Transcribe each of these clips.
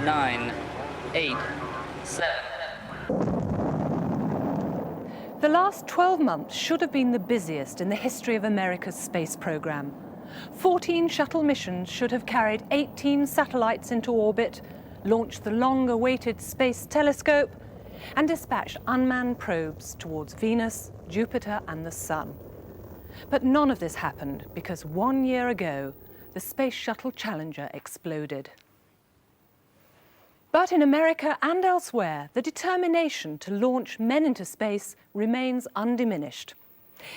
9, 8, 7. The last 12 months should have been the busiest in the history of America's space program. 14 shuttle missions should have carried 18 satellites into orbit, launched the long-awaited Space Telescope, and dispatched unmanned probes towards Venus, Jupiter, and the Sun. But none of this happened because 1 year ago, the Space Shuttle Challenger exploded. But in America and elsewhere, the determination to launch men into space remains undiminished.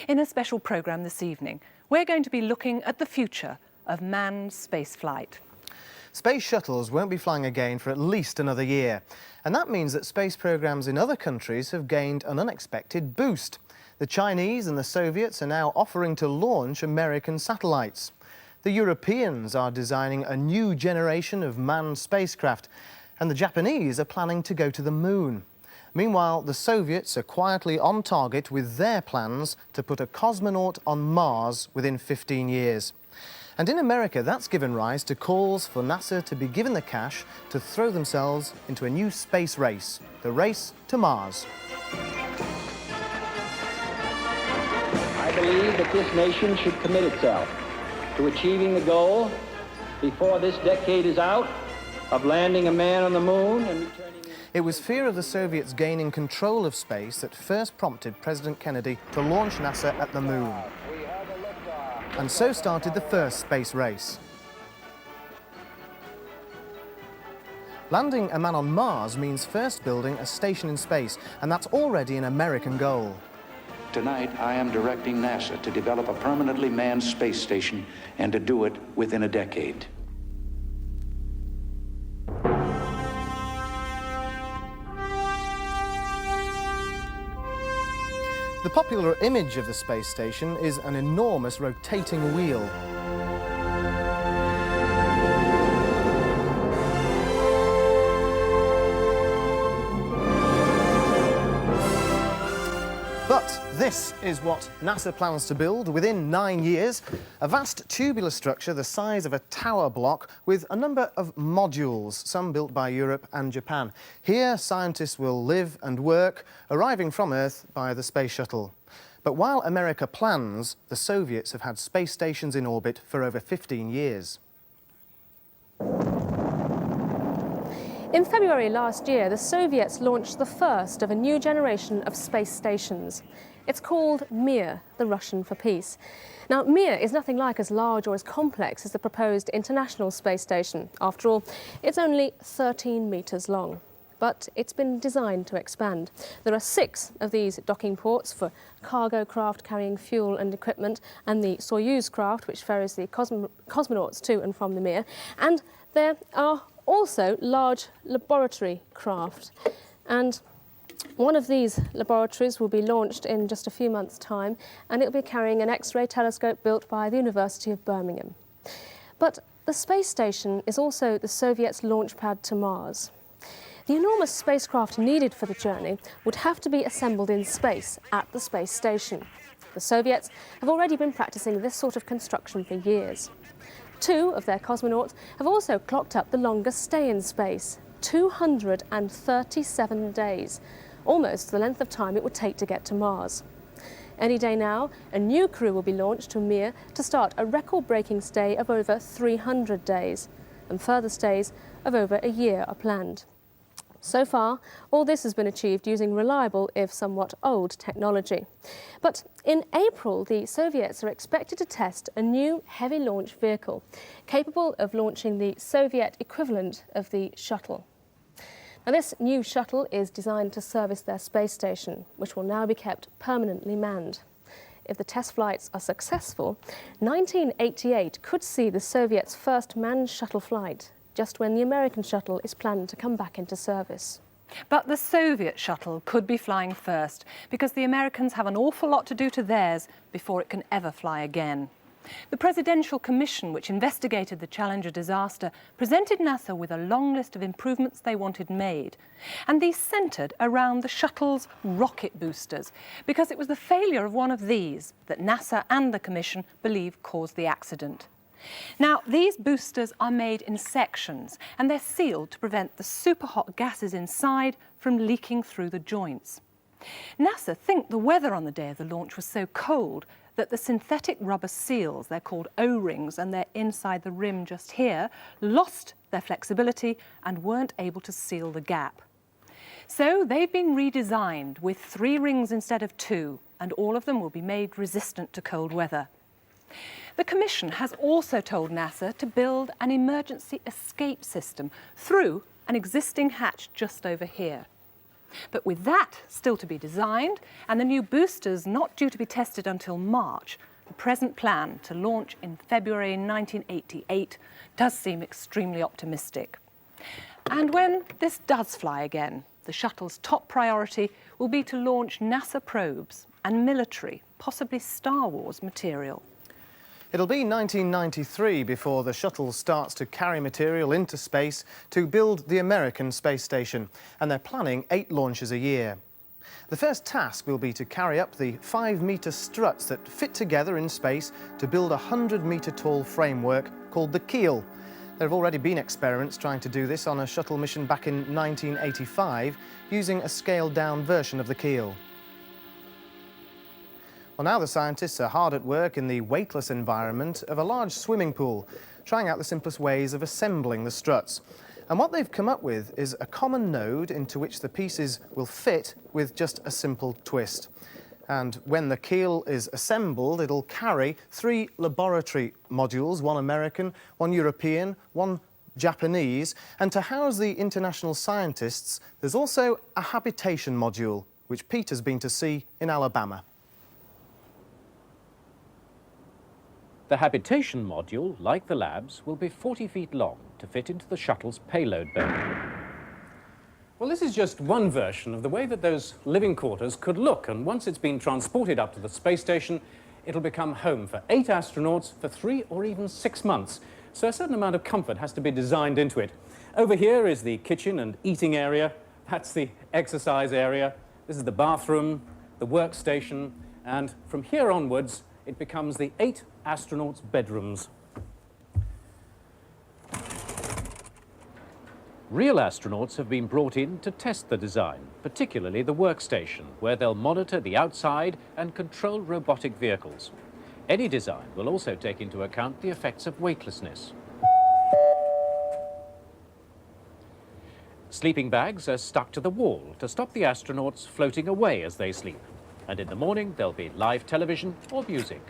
In a special programme this evening, we're going to be looking at the future of manned spaceflight. Space shuttles won't be flying again for at least another year. And that means that space programmes in other countries have gained an unexpected boost. The Chinese and the Soviets are now offering to launch American satellites. The Europeans are designing a new generation of manned spacecraft. And the Japanese are planning to go to the moon. Meanwhile, the Soviets are quietly on target with their plans to put a cosmonaut on Mars within 15 years. And in America, that's given rise to calls for NASA to be given the cash to throw themselves into a new space race, the race to Mars. I believe that this nation should commit itself to achieving the goal before this decade is out of landing a man on the moon and returning him. It was fear of the Soviets gaining control of space that first prompted President Kennedy to launch NASA at the moon. And so started the first space race. Landing a man on Mars means first building a station in space, and that's already an American goal. Tonight, I am directing NASA to develop a permanently manned space station and to do it within a decade. The popular image of the space station is an enormous rotating wheel. But this is what NASA plans to build within 9 years. A vast tubular structure the size of a tower block with a number of modules, some built by Europe and Japan. Here, scientists will live and work, arriving from Earth by the space shuttle. But while America plans, the Soviets have had space stations in orbit for over 15 years. In February last year, the Soviets launched the first of a new generation of space stations. It's called Mir, the Russian for peace. Now, Mir is nothing like as large or as complex as the proposed International Space Station. After all, it's only 13 metres long. But it's been designed to expand. There are 6 of these docking ports for cargo craft carrying fuel and equipment, and the Soyuz craft, which ferries the cosmonauts to and from the Mir. And there are also large laboratory craft. And one of these laboratories will be launched in just a few months' time, and it'll be carrying an X-ray telescope built by the University of Birmingham. But the space station is also the Soviets' launch pad to Mars. The enormous spacecraft needed for the journey would have to be assembled in space at the space station. The Soviets have already been practicing this sort of construction for years. 2 of their cosmonauts have also clocked up the longest stay in space, 237 days, almost the length of time it would take to get to Mars. Any day now, a new crew will be launched to Mir to start a record-breaking stay of over 300 days, and further stays of over a year are planned. So far, all this has been achieved using reliable, if somewhat old, technology. But in April, the Soviets are expected to test a new heavy launch vehicle, capable of launching the Soviet equivalent of the shuttle. Now, this new shuttle is designed to service their space station, which will now be kept permanently manned. If the test flights are successful, 1988 could see the Soviets' first manned shuttle flight, just when the American shuttle is planned to come back into service. But the Soviet shuttle could be flying first because the Americans have an awful lot to do to theirs before it can ever fly again. The Presidential Commission, which investigated the Challenger disaster, presented NASA with a long list of improvements they wanted made. And these centred around the shuttle's rocket boosters, because it was the failure of one of these that NASA and the Commission believe caused the accident. Now, these boosters are made in sections and they're sealed to prevent the superhot gases inside from leaking through the joints. NASA think the weather on the day of the launch was so cold that the synthetic rubber seals, they're called O-rings and they're inside the rim just here, lost their flexibility and weren't able to seal the gap. So they've been redesigned with 3 rings instead of 2, and all of them will be made resistant to cold weather. The Commission has also told NASA to build an emergency escape system through an existing hatch just over here. But with that still to be designed, and the new boosters not due to be tested until March, the present plan to launch in February 1988 does seem extremely optimistic. And when this does fly again, the shuttle's top priority will be to launch NASA probes and military, possibly Star Wars material. It'll be 1993 before the shuttle starts to carry material into space to build the American space station, and they're planning 8 launches a year. The first task will be to carry up the 5-metre struts that fit together in space to build a 100-metre tall framework called the Keel. There have already been experiments trying to do this on a shuttle mission back in 1985 using a scaled-down version of the Keel. Well, now the scientists are hard at work in the weightless environment of a large swimming pool, trying out the simplest ways of assembling the struts. And what they've come up with is a common node into which the pieces will fit with just a simple twist. And when the keel is assembled, it'll carry 3 laboratory modules, 1 American, 1 European, 1 Japanese. And to house the international scientists, there's also a habitation module, which Peter's been to see in Alabama. The habitation module, like the labs, will be 40 feet long to fit into the shuttle's payload bay. Well, this is just one version of the way that those living quarters could look, and once it's been transported up to the space station, it'll become home for 8 astronauts for 3 or even 6 months. So a certain amount of comfort has to be designed into it. Over here is the kitchen and eating area. That's the exercise area. This is the bathroom, the workstation, and from here onwards, it becomes the 8 astronauts' bedrooms. Real astronauts have been brought in to test the design, particularly the workstation, where they'll monitor the outside and control robotic vehicles. Any design will also take into account the effects of weightlessness. Sleeping bags are stuck to the wall to stop the astronauts floating away as they sleep. And in the morning, there'll be live television or music.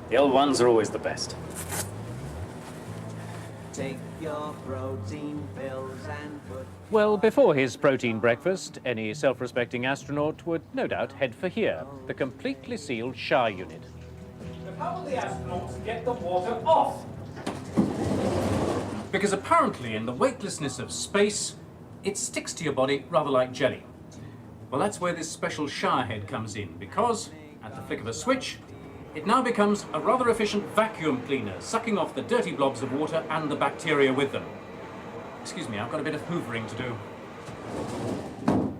The old ones are always the best. Take your protein pills and put... Well, before his protein breakfast, any self-respecting astronaut would no doubt head for here, the completely sealed shower unit. But how will the astronauts get the water off? Because apparently in the weightlessness of space, it sticks to your body rather like jelly. Well, that's where this special shower head comes in, because at the flick of a switch, it now becomes a rather efficient vacuum cleaner, sucking off the dirty blobs of water and the bacteria with them. Excuse me, I've got a bit of hoovering to do.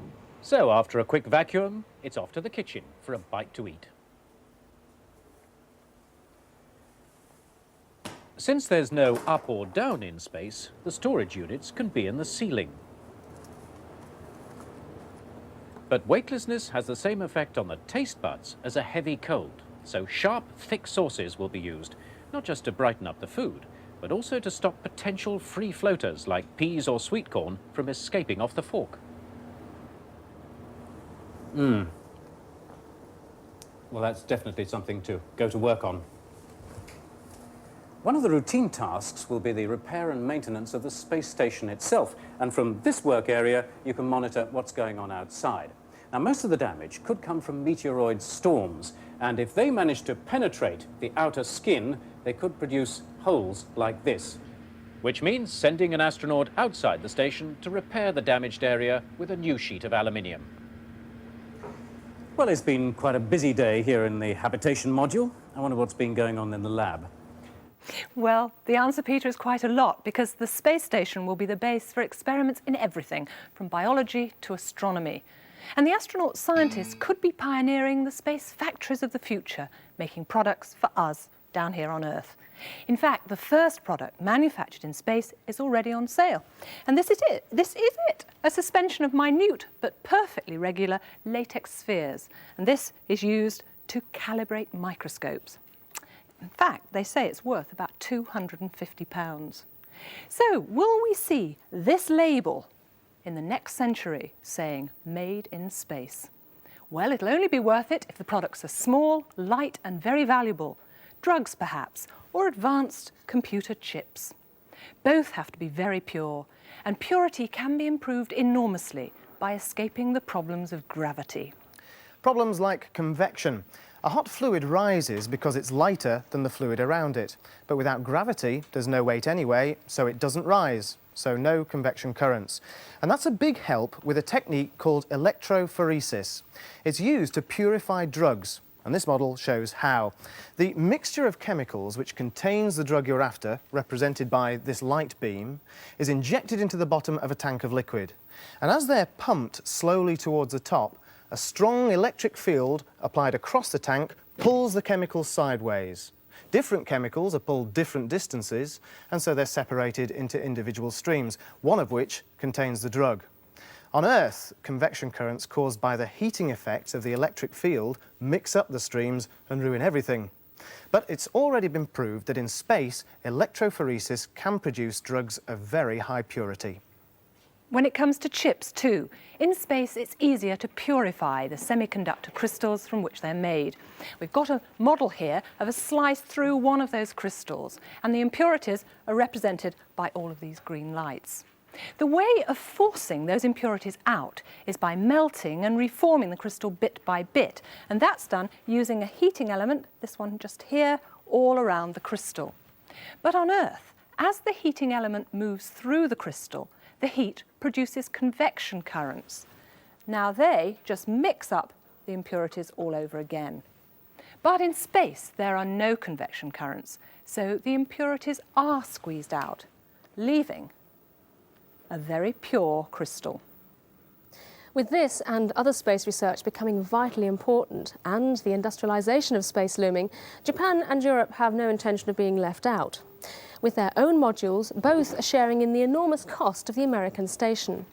So after a quick vacuum, it's off to the kitchen for a bite to eat. Since there's no up or down in space, the storage units can be in the ceiling. But weightlessness has the same effect on the taste buds as a heavy cold, so sharp, thick sauces will be used, not just to brighten up the food, but also to stop potential free floaters like peas or sweet corn from escaping off the fork. Well, that's definitely something to go to work on. One of the routine tasks will be the repair and maintenance of the space station itself, and from this work area you can monitor what's going on outside. Now, most of the damage could come from meteoroid storms, and if they manage to penetrate the outer skin, they could produce holes like this. Which means sending an astronaut outside the station to repair the damaged area with a new sheet of aluminium. Well, it's been quite a busy day here in the habitation module. I wonder what's been going on in the lab. Well, the answer, Peter, is quite a lot, because the space station will be the base for experiments in everything, from biology to astronomy. And the astronaut scientists could be pioneering the space factories of the future, making products for us down here on Earth. In fact, the first product manufactured in space is already on sale. And this is it, a suspension of minute but perfectly regular latex spheres. And this is used to calibrate microscopes. In fact, they say it's worth about £250. So, will we see this label in the next century saying "Made in Space"? Well, it'll only be worth it if the products are small, light and very valuable. Drugs, perhaps, or advanced computer chips. Both have to be very pure, and purity can be improved enormously by escaping the problems of gravity. Problems like convection. A hot fluid rises because it's lighter than the fluid around it. But without gravity, there's no weight anyway, so it doesn't rise. So no convection currents. And that's a big help with a technique called electrophoresis. It's used to purify drugs, and this model shows how. The mixture of chemicals which contains the drug you're after, represented by this light beam, is injected into the bottom of a tank of liquid. And as they're pumped slowly towards the top, a strong electric field applied across the tank pulls the chemicals sideways. Different chemicals are pulled different distances, and so they're separated into individual streams, one of which contains the drug. On Earth, convection currents caused by the heating effects of the electric field mix up the streams and ruin everything. But it's already been proved that in space, electrophoresis can produce drugs of very high purity. When it comes to chips too, in space it's easier to purify the semiconductor crystals from which they're made. We've got a model here of a slice through one of those crystals, and the impurities are represented by all of these green lights. The way of forcing those impurities out is by melting and reforming the crystal bit by bit, and that's done using a heating element, this one just here, all around the crystal. But on Earth, as the heating element moves through the crystal, the heat produces convection currents. Now they just mix up the impurities all over again. But in space, there are no convection currents, so the impurities are squeezed out, leaving a very pure crystal. With this and other space research becoming vitally important and the industrialisation of space looming, Japan and Europe have no intention of being left out. With their own modules, both are sharing in the enormous cost of the American station.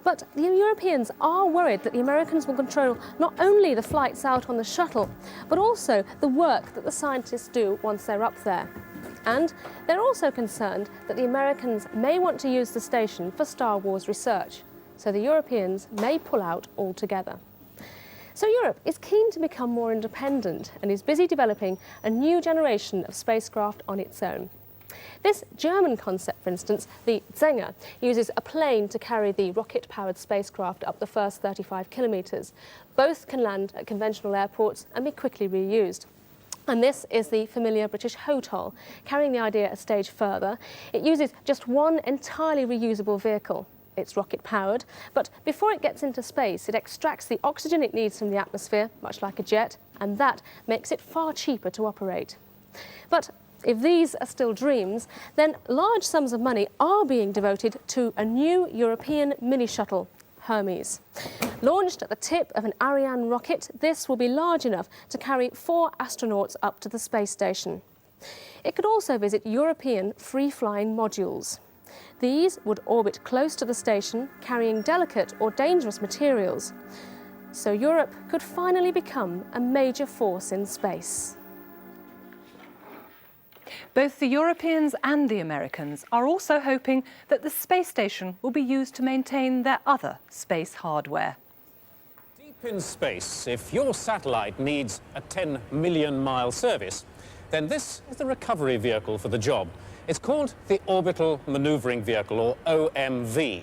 But the Europeans are worried that the Americans will control not only the flights out on the shuttle, but also the work that the scientists do once they're up there. And they're also concerned that the Americans may want to use the station for Star Wars research, so the Europeans may pull out altogether. So Europe is keen to become more independent and is busy developing a new generation of spacecraft on its own. This German concept, for instance, the Zenger, uses a plane to carry the rocket-powered spacecraft up the first 35 kilometres. Both can land at conventional airports and be quickly reused. And this is the familiar British HOTOL, carrying the idea a stage further. It uses just one entirely reusable vehicle. It's rocket-powered, but before it gets into space, it extracts the oxygen it needs from the atmosphere, much like a jet, and that makes it far cheaper to operate. But if these are still dreams, then large sums of money are being devoted to a new European mini-shuttle, Hermes. Launched at the tip of an Ariane rocket, this will be large enough to carry 4 astronauts up to the space station. It could also visit European free-flying modules. These would orbit close to the station, carrying delicate or dangerous materials. So Europe could finally become a major force in space. Both the Europeans and the Americans are also hoping that the space station will be used to maintain their other space hardware. Deep in space, if your satellite needs a 10 million mile service, then this is the recovery vehicle for the job. It's called the Orbital Maneuvering Vehicle, or OMV.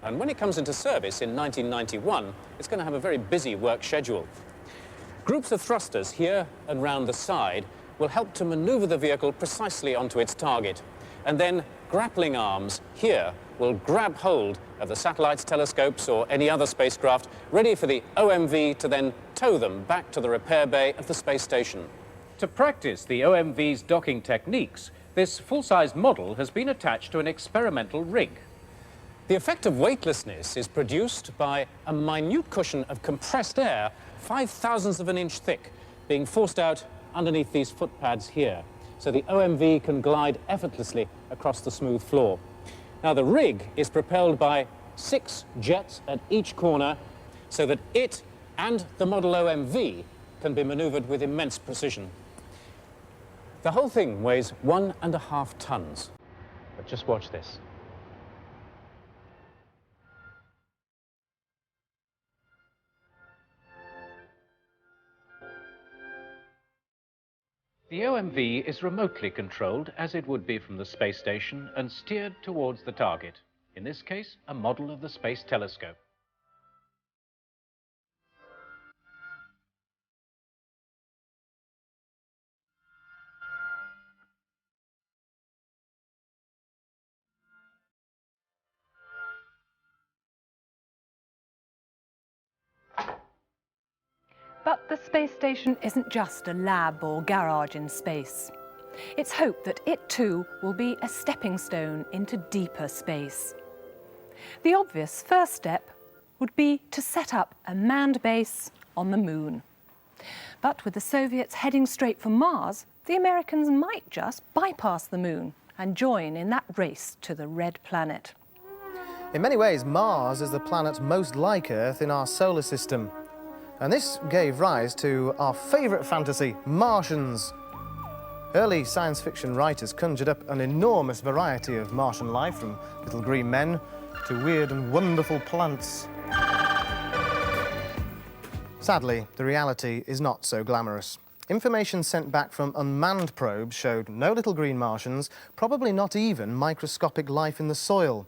And when it comes into service in 1991, it's going to have a very busy work schedule. Groups of thrusters here and round the side will help to maneuver the vehicle precisely onto its target. And then grappling arms here will grab hold of the satellite's telescopes or any other spacecraft, ready for the OMV to then tow them back to the repair bay of the space station. To practice the OMV's docking techniques, this full-size model has been attached to an experimental rig. The effect of weightlessness is produced by a minute cushion of compressed air, 5/1000th of an inch thick, being forced out underneath these footpads here, so the OMV can glide effortlessly across the smooth floor. Now, the rig is propelled by 6 jets at each corner, so that it and the model OMV can be maneuvered with immense precision. The whole thing weighs 1.5 tons. But just watch this. The OMV is remotely controlled, as it would be from the space station, and steered towards the target, in this case, a model of the Space Telescope. But the space station isn't just a lab or garage in space. It's hoped that it too will be a stepping stone into deeper space. The obvious first step would be to set up a manned base on the moon. But with the Soviets heading straight for Mars, the Americans might just bypass the moon and join in that race to the red planet. In many ways, Mars is the planet most like Earth in our solar system. And this gave rise to our favourite fantasy, Martians. Early science fiction writers conjured up an enormous variety of Martian life, from little green men to weird and wonderful plants. Sadly, the reality is not so glamorous. Information sent back from unmanned probes showed no little green Martians, probably not even microscopic life in the soil.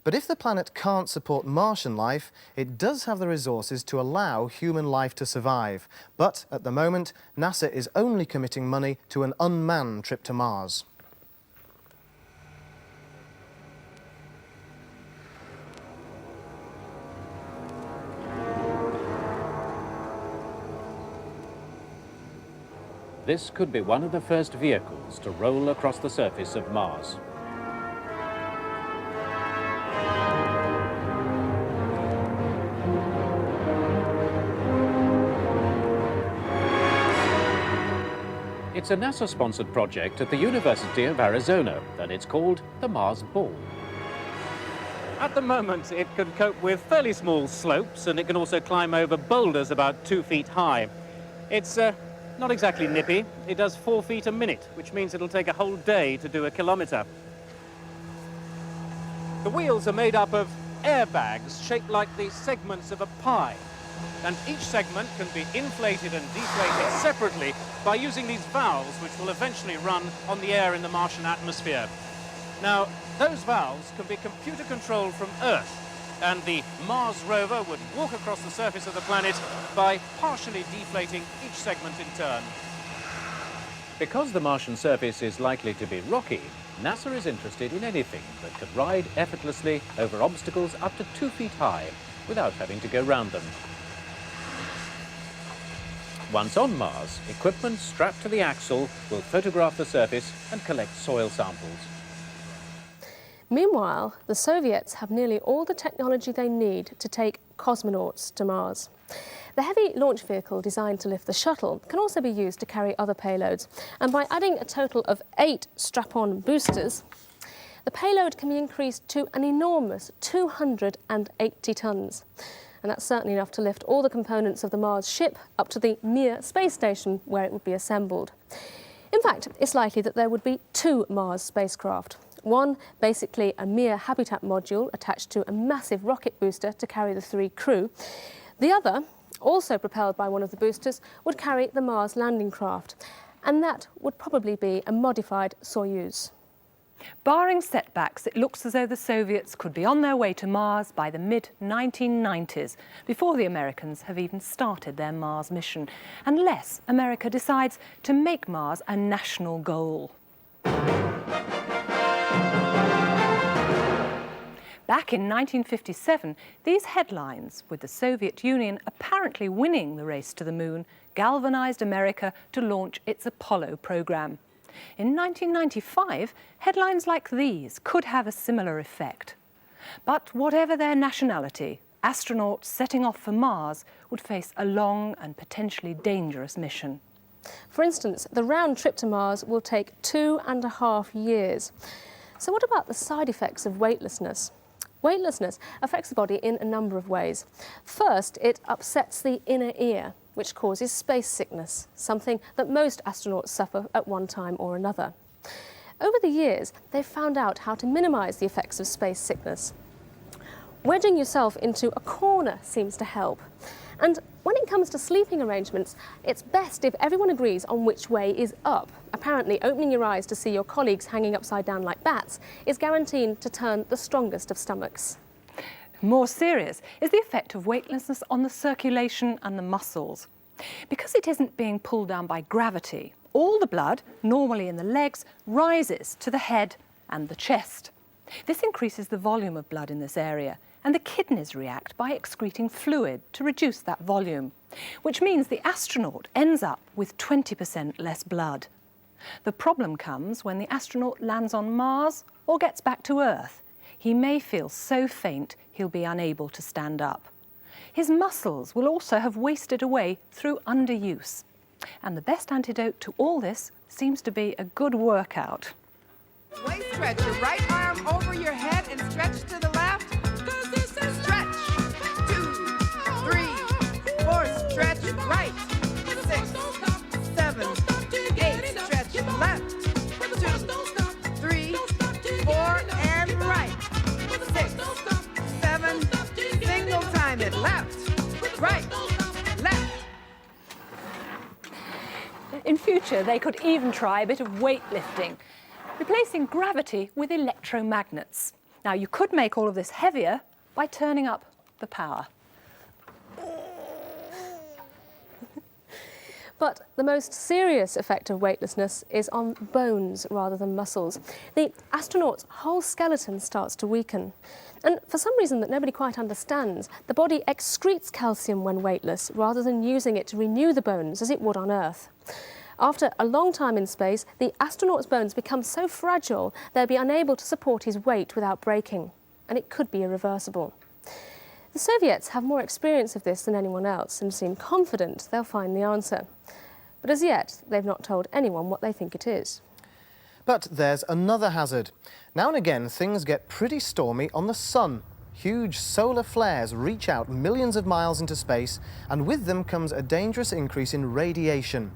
But if the planet can't support Martian life, it does have the resources to allow human life to survive. But at the moment, NASA is only committing money to an unmanned trip to Mars. This could be one of the first vehicles to roll across the surface of Mars. It's a NASA-sponsored project at the University of Arizona, and it's called the Mars Ball. At the moment, it can cope with fairly small slopes, and it can also climb over boulders about 2 feet high. It's not exactly nippy. It does 4 feet a minute, which means it'll take a whole day to do a kilometre. The wheels are made up of airbags shaped like the segments of a pie, and each segment can be inflated and deflated separately by using these valves, which will eventually run on the air in the Martian atmosphere. Now, those valves can be computer controlled from Earth, and the Mars rover would walk across the surface of the planet by partially deflating each segment in turn. Because the Martian surface is likely to be rocky, NASA is interested in anything that could ride effortlessly over obstacles up to 2 feet high without having to go round them. Once on Mars, equipment strapped to the axle will photograph the surface and collect soil samples. Meanwhile, the Soviets have nearly all the technology they need to take cosmonauts to Mars. The heavy launch vehicle designed to lift the shuttle can also be used to carry other payloads, and by adding a total of 8 strap-on boosters, the payload can be increased to an enormous 280 tons. And that's certainly enough to lift all the components of the Mars ship up to the Mir space station, where it would be assembled. In fact, it's likely that there would be 2 Mars spacecraft. One, basically a Mir habitat module attached to a massive rocket booster to carry the 3 crew. The other, also propelled by one of the boosters, would carry the Mars landing craft. And that would probably be a modified Soyuz. Barring setbacks, it looks as though the Soviets could be on their way to Mars by the mid-1990s, before the Americans have even started their Mars mission, unless America decides to make Mars a national goal. Back in 1957, these headlines, with the Soviet Union apparently winning the race to the moon, galvanized America to launch its Apollo program. In 1995, headlines like these could have a similar effect. But whatever their nationality, astronauts setting off for Mars would face a long and potentially dangerous mission. For instance, the round trip to Mars will take 2.5 years. So what about the side effects of weightlessness? Weightlessness affects the body in a number of ways. First, it upsets the inner ear, which causes space sickness, something that most astronauts suffer at one time or another. Over the years, they've found out how to minimise the effects of space sickness. Wedging yourself into a corner seems to help. And when it comes to sleeping arrangements, it's best if everyone agrees on which way is up. Apparently, opening your eyes to see your colleagues hanging upside down like bats is guaranteed to turn the strongest of stomachs. More serious is the effect of weightlessness on the circulation and the muscles. Because it isn't being pulled down by gravity, all the blood, normally in the legs, rises to the head and the chest. This increases the volume of blood in this area, and the kidneys react by excreting fluid to reduce that volume, which means the astronaut ends up with 20% less blood. The problem comes when the astronaut lands on Mars or gets back to Earth. He may feel so faint he'll be unable to stand up. His muscles will also have wasted away through underuse. And the best antidote to all this seems to be a good workout. Waist stretch, your right arm over your head and stretch to the left. Stretch. 2, 3, 4, stretch right. 6, 7, 8, stretch left. 2, 3, 4, and right. 6, 7, single time it. Left, right, left. In future, they could even try a bit of weightlifting, replacing gravity with electromagnets. Now, you could make all of this heavier by turning up the power. But the most serious effect of weightlessness is on bones rather than muscles. The astronaut's whole skeleton starts to weaken. And for some reason that nobody quite understands, the body excretes calcium when weightless rather than using it to renew the bones as it would on Earth. After a long time in space, the astronaut's bones become so fragile they'll be unable to support his weight without breaking, and it could be irreversible. The Soviets have more experience of this than anyone else and seem confident they'll find the answer. But as yet, they've not told anyone what they think it is. But there's another hazard. Now and again, things get pretty stormy on the sun. Huge solar flares reach out millions of miles into space, and with them comes a dangerous increase in radiation.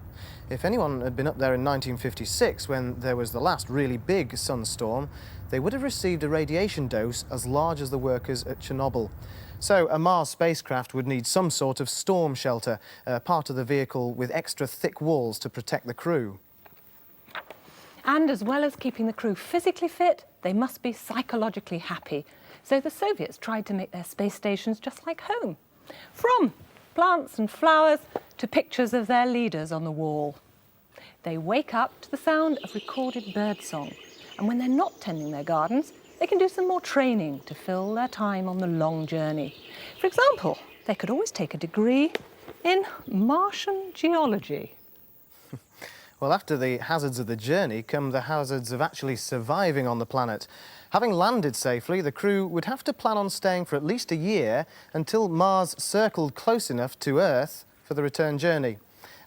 If anyone had been up there in 1956, when there was the last really big sunstorm, they would have received a radiation dose as large as the workers at Chernobyl. So a Mars spacecraft would need some sort of storm shelter, part of the vehicle with extra thick walls to protect the crew. And as well as keeping the crew physically fit, they must be psychologically happy. So the Soviets tried to make their space stations just like home. From plants and flowers to pictures of their leaders on the wall. They wake up to the sound of recorded birdsong. And when they're not tending their gardens, they can do some more training to fill their time on the long journey. For example, they could always take a degree in Martian geology. Well, after the hazards of the journey come the hazards of actually surviving on the planet. Having landed safely, the crew would have to plan on staying for at least a year until Mars circled close enough to Earth for the return journey.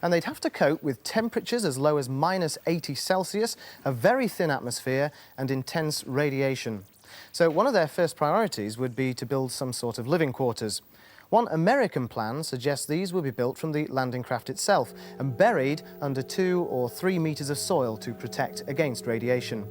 And they'd have to cope with temperatures as low as -80 Celsius, a very thin atmosphere and intense radiation. So one of their first priorities would be to build some sort of living quarters. One American plan suggests these will be built from the landing craft itself and buried under 2 or 3 meters of soil to protect against radiation.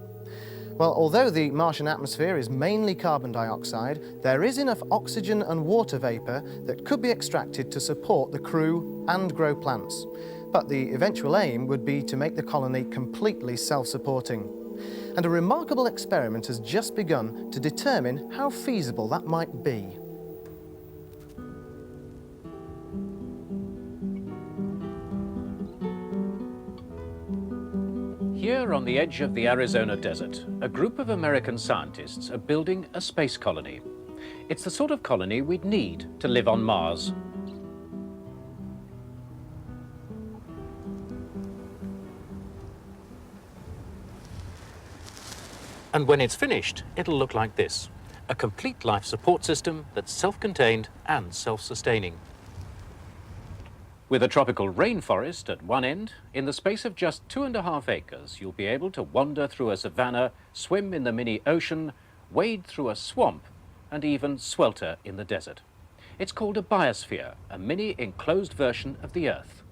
Well, although the Martian atmosphere is mainly carbon dioxide, there is enough oxygen and water vapour that could be extracted to support the crew and grow plants. But the eventual aim would be to make the colony completely self-supporting. And a remarkable experiment has just begun to determine how feasible that might be. Here on the edge of the Arizona desert, a group of American scientists are building a space colony. It's the sort of colony we'd need to live on Mars. And when it's finished, it'll look like this. a complete life support system that's self-contained and self-sustaining. With a tropical rainforest at one end, in the space of just 2.5 acres, you'll be able to wander through a savanna, swim in the mini ocean, wade through a swamp, and even swelter in the desert. It's called a biosphere, a mini enclosed version of the Earth.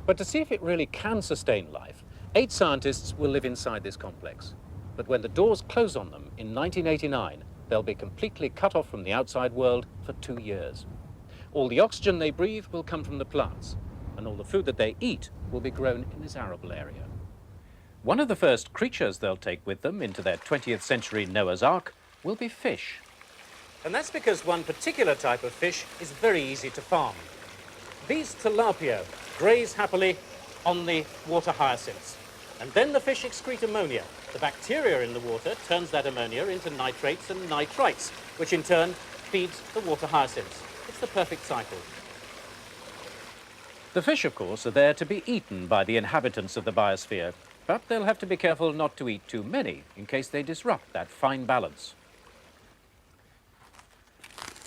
But to see if it really can sustain life, 8 scientists will live inside this complex. But when the doors close on them in 1989, they'll be completely cut off from the outside world for 2 years. All the oxygen they breathe will come from the plants, and all the food that they eat will be grown in this arable area. One of the first creatures they'll take with them into their 20th century Noah's Ark will be fish. And that's because one particular type of fish is very easy to farm. These tilapia graze happily on the water hyacinths, and then the fish excrete ammonia. The bacteria in the water turns that ammonia into nitrates and nitrites, which in turn feeds the water hyacinths. It's the perfect cycle. The fish, of course, are there to be eaten by the inhabitants of the biosphere, but they'll have to be careful not to eat too many in case they disrupt that fine balance.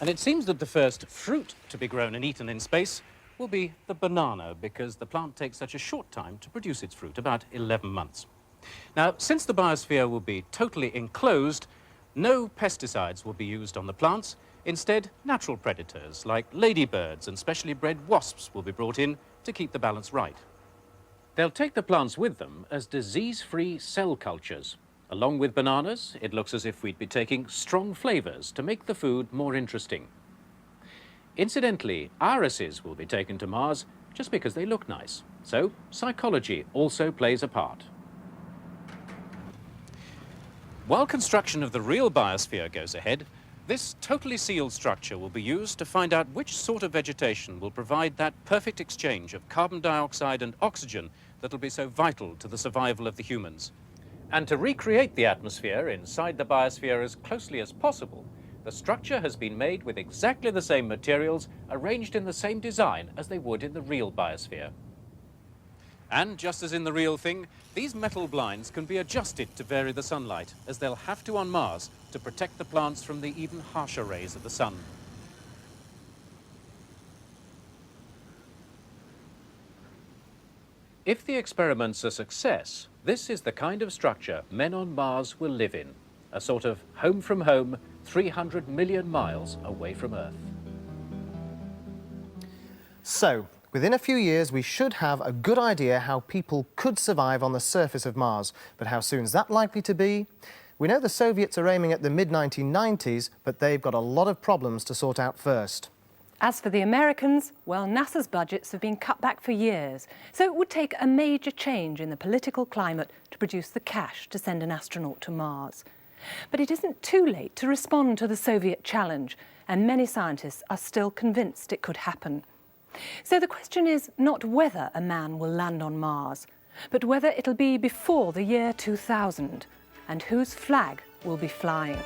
And it seems that the first fruit to be grown and eaten in space will be the banana, because the plant takes such a short time to produce its fruit, about 11 months. Now, since the biosphere will be totally enclosed, no pesticides will be used on the plants. Instead, natural predators like ladybirds and specially bred wasps will be brought in to keep the balance right. They'll take the plants with them as disease-free cell cultures. Along with bananas, it looks as if we'd be taking strong flavors to make the food more interesting. Incidentally, irises will be taken to Mars just because they look nice. So, psychology also plays a part. While construction of the real biosphere goes ahead, this totally sealed structure will be used to find out which sort of vegetation will provide that perfect exchange of carbon dioxide and oxygen that'll be so vital to the survival of the humans. And to recreate the atmosphere inside the biosphere as closely as possible, the structure has been made with exactly the same materials, arranged in the same design as they would in the real biosphere. And just as in the real thing, these metal blinds can be adjusted to vary the sunlight, as they'll have to on Mars to protect the plants from the even harsher rays of the sun. If the experiment's a success, this is the kind of structure men on Mars will live in, a sort of home from home, 300 million miles away from Earth. So, within a few years, we should have a good idea how people could survive on the surface of Mars. But how soon is that likely to be? We know the Soviets are aiming at the mid-1990s, but they've got a lot of problems to sort out first. As for the Americans, well, NASA's budgets have been cut back for years, so it would take a major change in the political climate to produce the cash to send an astronaut to Mars. But it isn't too late to respond to the Soviet challenge, and many scientists are still convinced it could happen. So the question is not whether a man will land on Mars, but whether it'll be before the year 2000, and whose flag will be flying.